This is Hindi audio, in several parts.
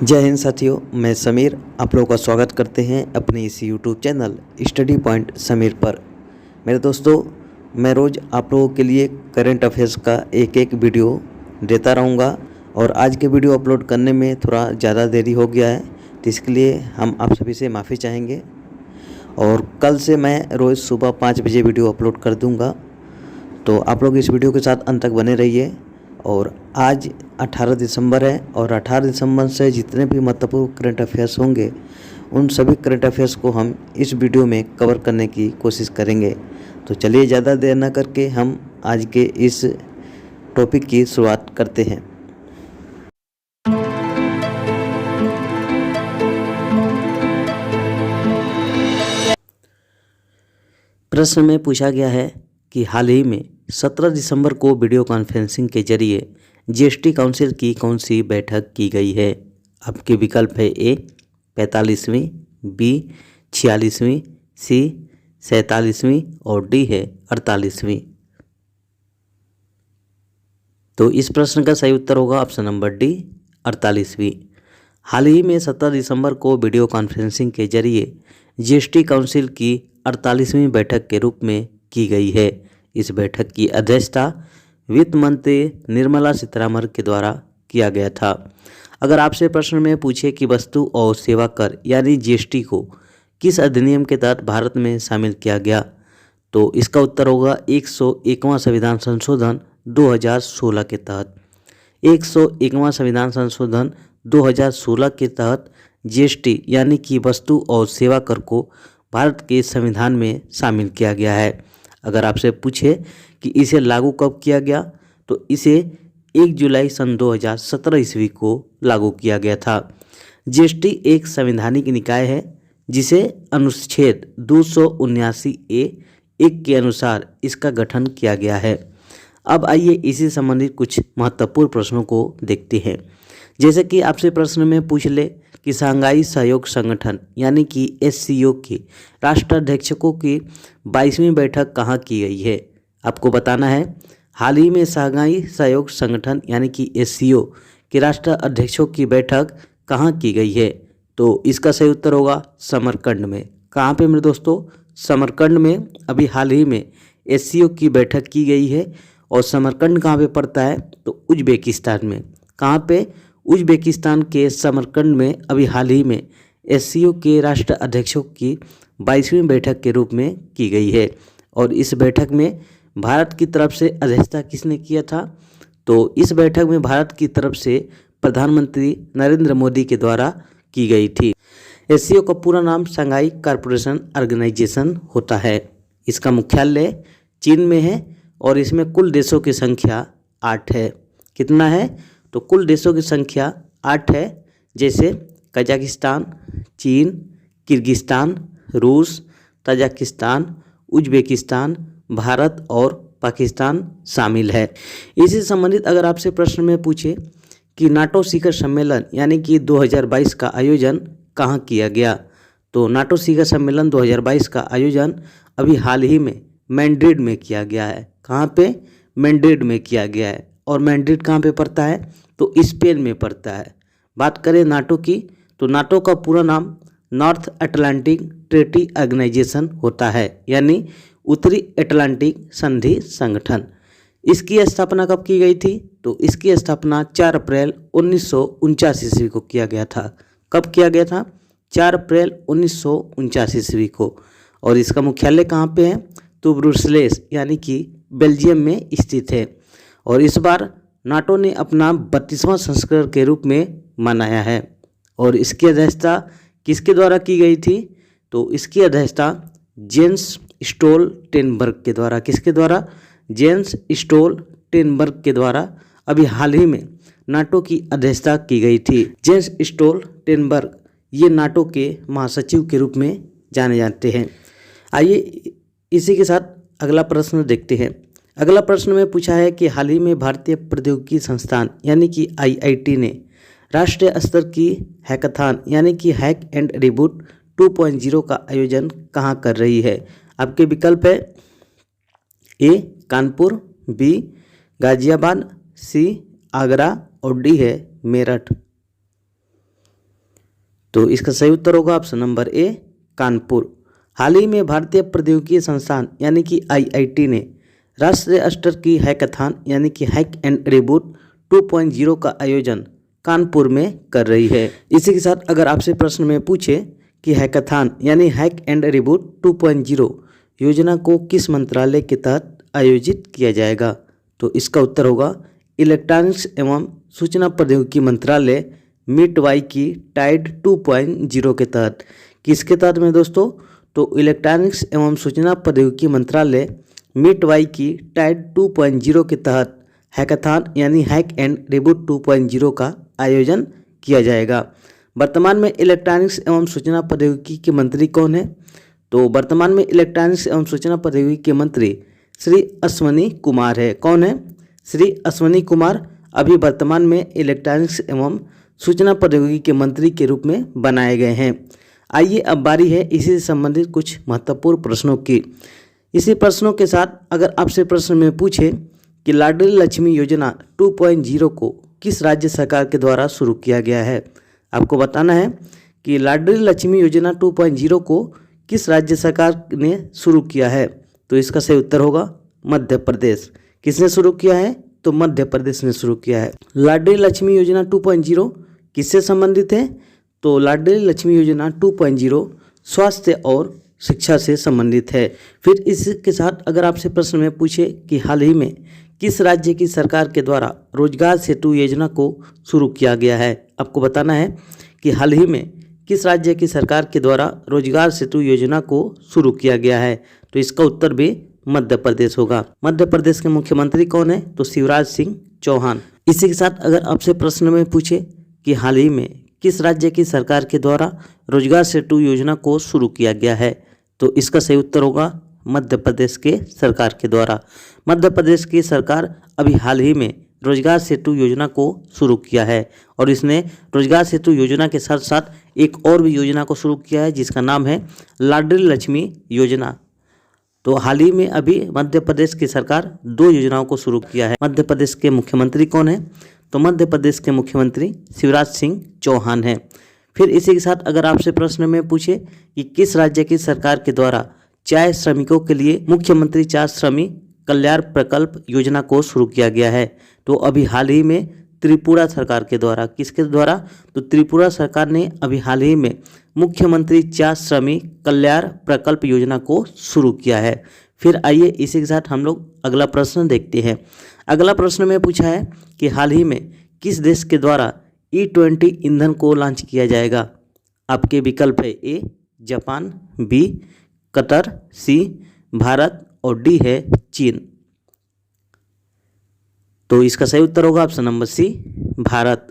जय हिंद साथियों, मैं समीर आप लोगों का स्वागत करते हैं अपने इस YouTube channel study point Sameer पर। मेरे दोस्तों, मैं रोज़ आप लोगों के लिए करंट अफेयर्स का एक वीडियो देता रहूँगा और आज के वीडियो अपलोड करने में थोड़ा ज़्यादा देरी हो गया है, तो इसके लिए हम आप सभी से माफ़ी चाहेंगे। और कल से मैं रोज़ सुबह 5 बजे वीडियो अपलोड कर दूँगा, तो आप लोग इस वीडियो के साथ अंत तक बने रहिए। और आज 18 दिसंबर है और 18 दिसंबर से जितने भी महत्वपूर्ण करंट अफेयर्स होंगे उन सभी करंट अफेयर्स को हम इस वीडियो में कवर करने की कोशिश करेंगे। तो चलिए ज़्यादा देर न करके हम आज के इस टॉपिक की शुरुआत करते हैं। प्रश्न में पूछा गया है कि हाल ही में 17 दिसंबर को वीडियो कॉन्फ्रेंसिंग के जरिए जीएसटी काउंसिल की कौन सी बैठक की गई है। आपके विकल्प है ए 45वीं, बी 46वीं, सी 47वीं और डी है 48वीं। तो इस प्रश्न का सही उत्तर होगा ऑप्शन नंबर डी 48वीं। हाल ही में 17 दिसंबर को वीडियो कॉन्फ्रेंसिंग के जरिए जीएसटी काउंसिल की 48वीं बैठक के रूप में की गई है। इस बैठक की अध्यक्षता वित्त मंत्री निर्मला सीतारमण के द्वारा किया गया था। अगर आपसे प्रश्न में पूछे कि वस्तु और सेवा कर यानी जीएसटी को किस अधिनियम के तहत भारत में शामिल किया गया, तो इसका उत्तर होगा 101वां संविधान संशोधन 2016 के तहत। 101वां संविधान संशोधन 2016 के तहत जीएसटी यानी कि वस्तु और सेवा कर को भारत के संविधान में शामिल किया गया है। अगर आपसे पूछे कि इसे लागू कब किया गया, तो इसे 1 जुलाई सन 2017 ईस्वी को लागू किया गया था। जीएसटी एक संवैधानिक निकाय है जिसे अनुच्छेद 279A(1) के अनुसार इसका गठन किया गया है। अब आइए इसी संबंधित कुछ महत्वपूर्ण प्रश्नों को देखते हैं। जैसे कि आपसे प्रश्न में पूछ ले कि शंघाई सहयोग संगठन यानी कि एससीओ के राष्ट्राध्यक्षों की 22वीं बैठक कहाँ की गई है। आपको बताना है हाल ही में शंघाई सहयोग संगठन यानी कि एससीओ के राष्ट्राध्यक्षों की बैठक कहाँ की गई है, तो इसका सही उत्तर होगा समरकंद में। कहाँ पे मेरे दोस्तों? समरकंद में अभी हाल ही में एससीओ की बैठक की गई है। और समरकंद कहाँ पे पड़ता है, तो उज्बेकिस्तान में। कहाँ पे? उज्बेकिस्तान के समरकंद में अभी हाल ही में एससीओ के राष्ट्र अध्यक्षों की 22वीं बैठक के रूप में की गई है। और इस बैठक में भारत की तरफ से अध्यक्षता किसने किया था, तो इस बैठक में भारत की तरफ से प्रधानमंत्री नरेंद्र मोदी के द्वारा की गई थी। एससीओ का पूरा नाम शंघाई कॉरपोरेशन ऑर्गेनाइजेशन होता है। इसका मुख्यालय चीन में है और इसमें कुल देशों की संख्या 8 है। कितना है, तो कुल देशों की संख्या 8 है। जैसे कजाकिस्तान, चीन, किर्गिस्तान, रूस, तजाकिस्तान, उज्बेकिस्तान, भारत और पाकिस्तान शामिल है। इसी संबंधित अगर आपसे प्रश्न में पूछे कि नाटो शिखर सम्मेलन यानी कि 2022 का आयोजन कहाँ किया गया, तो नाटो शिखर सम्मेलन 2022 का आयोजन अभी हाल ही में मैड्रिड में किया गया है। कहाँ पे? मैड्रिड में किया गया है। और मैड्रिड कहाँ पे पड़ता है, तो स्पेन में पड़ता है। बात करें नाटो की, तो नाटो का पूरा नाम नॉर्थ अटलांटिक ट्रीटी ऑर्गेनाइजेशन होता है, यानी उत्तरी अटलांटिक संधि संगठन। इसकी स्थापना कब की गई थी, तो इसकी स्थापना 4 अप्रैल 1949 ईस्वी को किया गया था। कब किया गया था? 4 अप्रैल 1949 ईस्वी को। और इसका मुख्यालय कहाँ पे है, तो ब्रुसेल्स यानी कि बेल्जियम में स्थित है। और इस बार नाटो ने अपना 32वां संस्करण के रूप में मनाया है। और इसकी अध्यक्षता किसके द्वारा की गई थी, तो इसकी अध्यक्षता जेंस स्टोल्टेनबर्ग के द्वारा। किसके द्वारा? जेंस स्टोल्टेनबर्ग के द्वारा अभी हाल ही में नाटो की अध्यक्षता की गई थी। जेंस स्टोल्टेनबर्ग ये नाटो के महासचिव के रूप में जाने जाते हैं। आइए इसी के साथ अगला प्रश्न देखते हैं। अगला प्रश्न में पूछा है कि हाल ही में भारतीय प्रौद्योगिकी संस्थान यानी कि आईआईटी ने राष्ट्रीय स्तर की हैकाथॉन यानी कि हैक एंड रिबूट 2.0 का आयोजन कहाँ कर रही है। आपके विकल्प है ए कानपुर, बी गाजियाबाद, सी आगरा और डी है मेरठ। तो इसका सही उत्तर होगा ऑप्शन नंबर ए कानपुर। हाल ही में भारतीय प्रौद्योगिकी संस्थान यानी कि IIT ने राष्ट्रीय स्तर की हैकाथॉन यानी कि हैक एंड रिबूट 2.0 का आयोजन कानपुर में कर रही है। इसी के साथ अगर आपसे प्रश्न में पूछे कि हैकाथॉन यानी हैक एंड रिबूट 2.0 योजना को किस मंत्रालय के तहत आयोजित किया जाएगा, तो इसका उत्तर होगा इलेक्ट्रॉनिक्स एवं सूचना प्रौद्योगिकी मंत्रालय MITY की टाइड 2.0 के तहत। किसके तहत में दोस्तों, तो इलेक्ट्रॉनिक्स एवं सूचना प्रौद्योगिकी मंत्रालय MITY की टाइड 2.0 के तहत हैकाथॉन यानी हैक एंड रिबूट 2.0 का आयोजन किया जाएगा। वर्तमान में इलेक्ट्रॉनिक्स एवं सूचना प्रौद्योगिकी के मंत्री कौन है, तो वर्तमान में इलेक्ट्रॉनिक्स एवं सूचना प्रौद्योगिकी के मंत्री श्री अश्वनी कुमार है। कौन है, श्री अश्वनी कुमार अभी वर्तमान में इलेक्ट्रॉनिक्स एवं सूचना प्रौद्योगिकी के मंत्री के रूप में बनाए गए हैं। आइए अब बारी है इसी से संबंधित कुछ महत्वपूर्ण प्रश्नों की। इसी प्रश्नों के साथ अगर आपसे प्रश्न में पूछे कि लाडली लक्ष्मी योजना 2.0 को किस राज्य सरकार के द्वारा शुरू किया गया है, आपको बताना है कि लाडली लक्ष्मी योजना 2.0 को किस राज्य सरकार ने शुरू किया है, तो इसका सही उत्तर होगा मध्य प्रदेश। किसने शुरू किया है, तो मध्य प्रदेश ने शुरू किया है। लाडली लक्ष्मी योजना 2.0 किससे संबंधित है, तो लाडली लक्ष्मी योजना 2.0 स्वास्थ्य और शिक्षा से संबंधित है। फिर इसके साथ अगर आपसे प्रश्न में पूछे कि हाल ही में किस राज्य की सरकार के द्वारा रोजगार सेतु योजना को शुरू किया गया है, आपको बताना है कि हाल ही में किस राज्य की सरकार के द्वारा रोजगार सेतु योजना को शुरू किया गया है, तो इसका उत्तर भी मध्य प्रदेश होगा। मध्य प्रदेश के मुख्यमंत्री कौन है, तो शिवराज सिंह चौहान। इसी के साथ अगर आपसे प्रश्न में पूछे कि हाल ही में किस राज्य की सरकार के द्वारा रोजगार सेतु योजना को शुरू किया गया है, तो इसका सही उत्तर होगा मध्य प्रदेश के सरकार के द्वारा। मध्य प्रदेश की सरकार अभी हाल ही में रोजगार सेतु योजना को शुरू किया है और इसने रोजगार सेतु योजना के साथ साथ एक और भी योजना को शुरू किया है जिसका नाम है लाडली लक्ष्मी योजना। तो हाल ही में अभी मध्य प्रदेश की सरकार 2 योजनाओं को शुरू किया है। मध्य प्रदेश के मुख्यमंत्री कौन है, तो मध्य प्रदेश के मुख्यमंत्री शिवराज सिंह चौहान हैं। फिर इसी के साथ अगर आपसे प्रश्न में पूछे कि किस राज्य की सरकार के द्वारा चाय श्रमिकों के लिए मुख्यमंत्री चाय श्रमिक कल्याण प्रकल्प योजना को शुरू किया गया है, तो अभी हाल ही में त्रिपुरा सरकार के द्वारा। किसके द्वारा, तो त्रिपुरा सरकार ने अभी हाल ही में मुख्यमंत्री चाय श्रमिक कल्याण प्रकल्प योजना को शुरू किया है। फिर आइए इसी के साथ हम लोग अगला प्रश्न देखते हैं। अगला प्रश्न में पूछा है कि हाल ही में किस देश के द्वारा E20 ईंधन को लॉन्च किया जाएगा। आपके विकल्प है ए जापान, बी कतर, सी भारत और डी है चीन। तो इसका सही उत्तर होगा ऑप्शन नंबर सी भारत।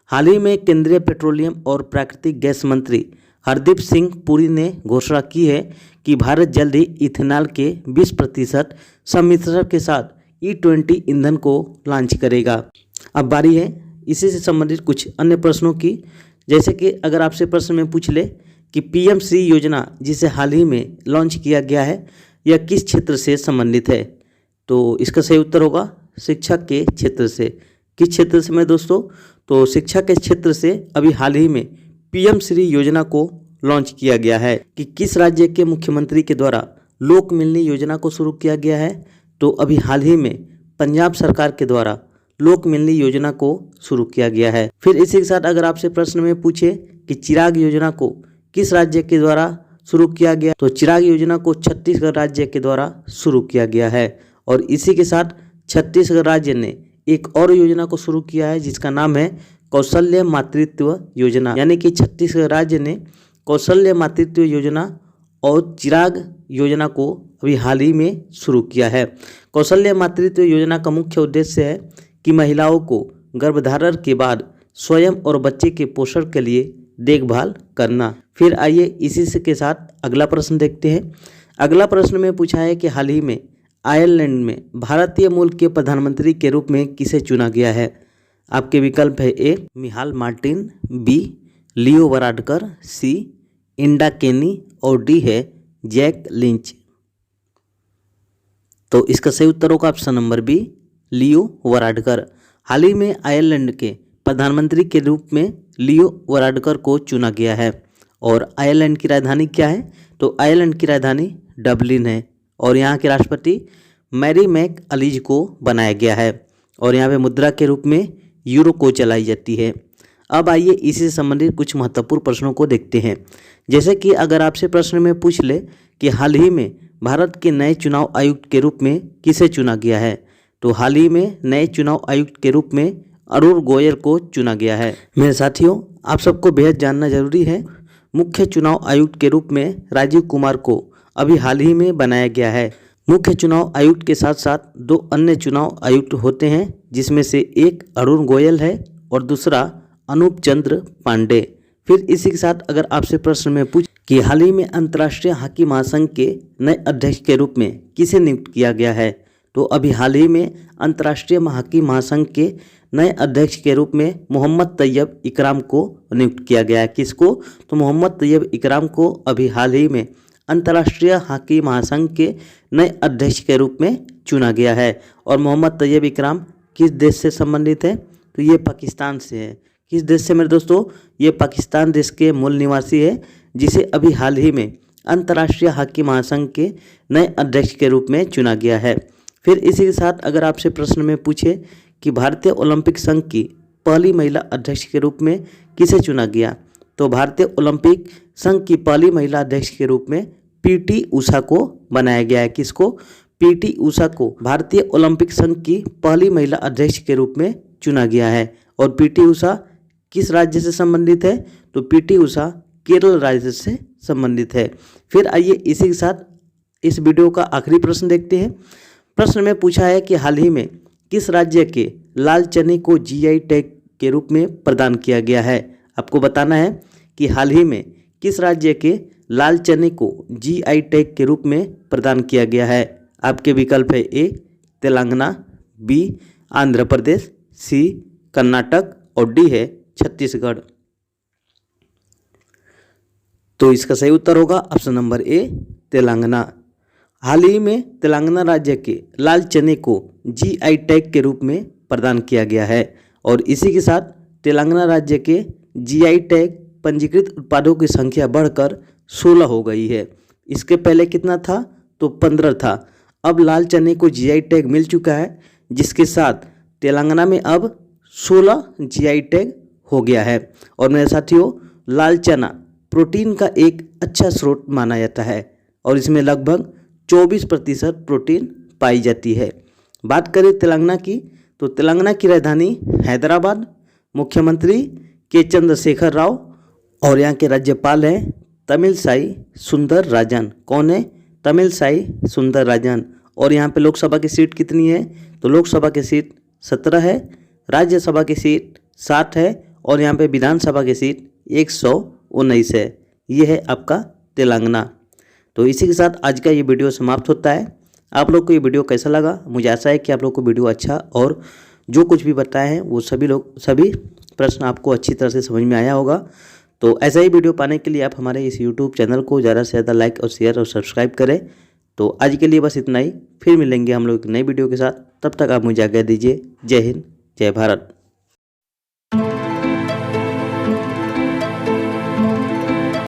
हाल ही में केंद्रीय पेट्रोलियम और प्राकृतिक गैस मंत्री हरदीप सिंह पुरी ने घोषणा की है कि भारत जल्द ही इथेनॉल के 20% सम्मिश्रण के साथ E20 ईंधन को लॉन्च करेगा। अब बारी है इसी से संबंधित कुछ अन्य प्रश्नों की, जैसे कि अगर आपसे प्रश्न में पूछ ले कि PM श्री योजना जिसे हाल ही में लॉन्च किया गया है यह किस क्षेत्र से संबंधित है, तो इसका सही उत्तर होगा शिक्षा के क्षेत्र से। किस क्षेत्र से में दोस्तों, तो शिक्षा के क्षेत्र से अभी हाल ही में PM श्री योजना को लॉन्च किया गया है। कि किस राज्य के मुख्यमंत्री के द्वारा लोक मिलनी योजना को शुरू किया गया है, तो अभी हाल ही में पंजाब सरकार के द्वारा लोक मिलनी योजना को शुरू किया गया है। फिर इसी के साथ अगर आपसे प्रश्न में पूछे कि चिराग योजना को किस राज्य के द्वारा शुरू किया गया, तो चिराग योजना को छत्तीसगढ़ राज्य के द्वारा शुरू किया गया है। और इसी के साथ छत्तीसगढ़ राज्य ने एक और योजना को शुरू किया है जिसका नाम है कौशल्य मातृत्व योजना, यानी कि छत्तीसगढ़ राज्य ने कौशल्य मातृत्व योजना और चिराग योजना को अभी हाल ही में शुरू किया है। कौशल्य मातृत्व योजना का मुख्य उद्देश्य है कि महिलाओं को गर्भधारण के बाद स्वयं और बच्चे के पोषण के लिए देखभाल करना। फिर आइए इसी के साथ अगला प्रश्न देखते हैं। अगला प्रश्न में पूछा है कि हाल ही में आयरलैंड में भारतीय मूल के प्रधानमंत्री के रूप में किसे चुना गया है। आपके विकल्प है ए मिहाल मार्टिन, बी लियो वराडकर, सी इंडा केनी और डी है जैक लिंच। तो इसका सही उत्तर होगा ऑप्शन नंबर बी लियो वराडकर। हाल ही में आयरलैंड के प्रधानमंत्री के रूप में लियो वराडकर को चुना गया है। और आयरलैंड की राजधानी क्या है? तो आयरलैंड की राजधानी डबलिन है। और यहाँ के राष्ट्रपति मैरी मैक अलीज को बनाया गया है। और यहाँ पे मुद्रा के रूप में यूरो को चलाई जाती है। अब आइए इसी से संबंधित कुछ महत्वपूर्ण प्रश्नों को देखते हैं। जैसे कि अगर आपसे प्रश्न में पूछ ले कि हाल ही में भारत के नए चुनाव आयुक्त के रूप में किसे चुना गया है, तो हाल ही में नए चुनाव आयुक्त के रूप में अरुण गोयल को चुना गया है। मेरे साथियों, आप सबको बेहद जानना जरूरी है, मुख्य चुनाव आयुक्त के रूप में राजीव कुमार को अभी हाल ही में बनाया गया है। मुख्य चुनाव आयुक्त के साथ साथ 2 अन्य चुनाव आयुक्त होते हैं, जिसमें से एक अरुण गोयल है और दूसरा अनूप चंद्र पांडे। फिर इसी के साथ अगर आपसे प्रश्न में पूछ कि हाल ही में अंतर्राष्ट्रीय हॉकी महासंघ के नए अध्यक्ष के रूप में किसे नियुक्त किया गया है, तो अभी हाल ही में अंतर्राष्ट्रीय हॉकी महासंघ के नए अध्यक्ष के रूप में मोहम्मद तैयब इकराम को नियुक्त किया गया है। किसको? तो मोहम्मद तैयब इकराम को अभी हाल ही में अंतर्राष्ट्रीय हॉकी महासंघ के नए अध्यक्ष के रूप में चुना गया है। और मोहम्मद तैयब इकराम किस देश से संबंधित है? तो ये पाकिस्तान से है। किस देश से मेरे दोस्तों? ये पाकिस्तान देश के मूल निवासी है, जिसे अभी हाल ही में अंतर्राष्ट्रीय हॉकी महासंघ के नए अध्यक्ष के रूप में चुना गया है। फिर इसी के साथ अगर आपसे प्रश्न में पूछे कि भारतीय ओलंपिक संघ की पहली महिला अध्यक्ष के रूप में किसे चुना गया, तो भारतीय ओलंपिक संघ की पहली महिला अध्यक्ष के रूप में पीटी उषा को बनाया गया है। किसको? पीटी उषा को भारतीय ओलंपिक संघ की पहली महिला अध्यक्ष के रूप में चुना गया है। और पीटी उषा किस राज्य से संबंधित है? तो पीटी उषा केरल राज्य से संबंधित है। फिर आइए इसी के साथ इस वीडियो का आखिरी प्रश्न देखते हैं। प्रश्न में पूछा है कि हाल ही में किस राज्य के लाल चने को जीआई टैग के रूप में प्रदान किया गया है? आपको बताना है कि हाल ही में किस राज्य के लाल चने को जीआई टैग के रूप में प्रदान किया गया है। आपके विकल्प है ए तेलंगाना, बी आंध्र प्रदेश, सी कर्नाटक और डी है छत्तीसगढ़। तो इसका सही उत्तर होगा ऑप्शन नंबर ए तेलंगाना। हाल ही में तेलंगाना राज्य के लाल चने को जीआई टैग के रूप में प्रदान किया गया है। और इसी के साथ तेलंगाना राज्य के जीआई टैग पंजीकृत उत्पादों की संख्या बढ़कर 16 हो गई है। इसके पहले कितना था? तो 15 था। अब लाल चने को जीआई टैग मिल चुका है, जिसके साथ तेलंगाना में अब 16 जीआई टैग हो गया है। और मेरे साथियों, लाल चना प्रोटीन का एक अच्छा स्रोत माना जाता है और इसमें लगभग 24% प्रोटीन पाई जाती है। बात करें तेलंगाना की, तो तेलंगाना की राजधानी हैदराबाद, मुख्यमंत्री के चंद्रशेखर राव और यहाँ के राज्यपाल हैं तमिलसाई सुंदरराजन। कौन है? तमिलसाई सुंदरराजन। और यहाँ पे लोकसभा की सीट कितनी है? तो लोकसभा की सीट 17 है, राज्यसभा की सीट 60 है और यहाँ पे विधानसभा की सीट 119 है। ये है आपका तेलंगाना। तो इसी के साथ आज का ये वीडियो समाप्त होता है। आप लोग को ये वीडियो कैसा लगा? मुझे आशा है कि आप लोग को वीडियो अच्छा और जो कुछ भी बताए हैं वो सभी प्रश्न आपको अच्छी तरह से समझ में आया होगा। तो ऐसा ही वीडियो पाने के लिए आप हमारे इस यूट्यूब चैनल को ज़्यादा से ज़्यादा लाइक और शेयर और सब्सक्राइब करें। तो आज के लिए बस इतना ही। फिर मिलेंगे हम लोग एक नई वीडियो के साथ। तब तक आप मुझे आज्ञा दीजिए। जय हिंद, जय भारत।